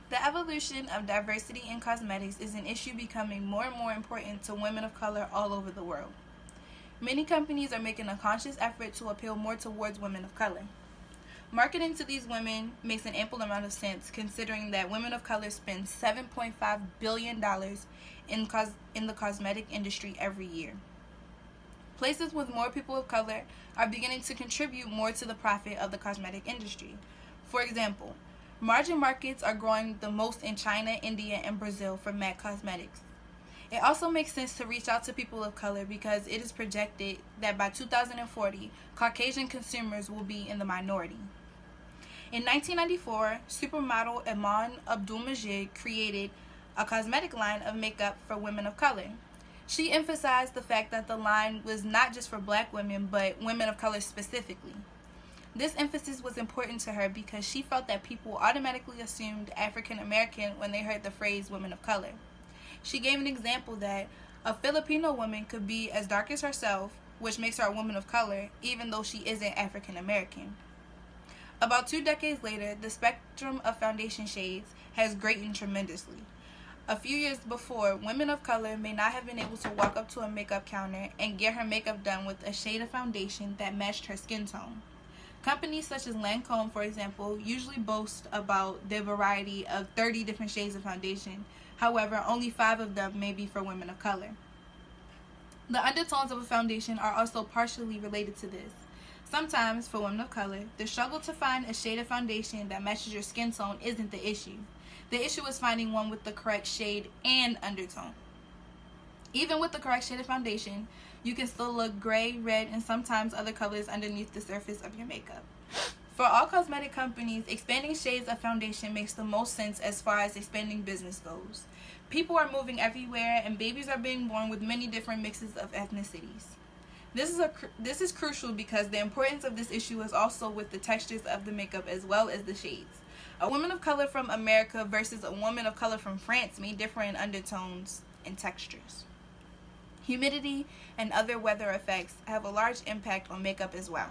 The evolution of diversity in cosmetics is an issue becoming more and more important to women of color all over the world. Many companies are making a conscious effort to appeal more towards women of color. Marketing to these women makes an ample amount of sense considering that women of color spend $7.5 billion in the cosmetic industry every year. Places with more people of color are beginning to contribute more to the profit of the cosmetic industry. For example, emerging markets are growing the most in China, India, and Brazil for MAC Cosmetics. It also makes sense to reach out to people of color because it is projected that by 2040, Caucasian consumers will be in the minority. In 1994, supermodel Iman Abdul-Majid created a cosmetic line of makeup for women of color. She emphasized the fact that the line was not just for black women, but women of color specifically. This emphasis was important to her because she felt that people automatically assumed African American when they heard the phrase women of color. She gave an example that a Filipino woman could be as dark as herself, which makes her a woman of color, even though she isn't African American. About 2 decades later, the spectrum of foundation shades has greatened tremendously. A few years before, women of color may not have been able to walk up to a makeup counter and get her makeup done with a shade of foundation that matched her skin tone. Companies such as Lancome, for example, usually boast about their variety of 30 different shades of foundation. However, only 5 of them may be for women of color. The undertones of a foundation are also partially related to this. Sometimes, for women of color, the struggle to find a shade of foundation that matches your skin tone isn't the issue. The issue is finding one with the correct shade and undertone. Even with the correct shade of foundation, you can still look gray, red, and sometimes other colors underneath the surface of your makeup. For all cosmetic companies, expanding shades of foundation makes the most sense as far as expanding business goes. People are moving everywhere, and babies are being born with many different mixes of ethnicities. This is crucial because the importance of this issue is also with the textures of the makeup as well as the shades. A woman of color from America versus a woman of color from France may differ in undertones and textures. Humidity and other weather effects have a large impact on makeup as well.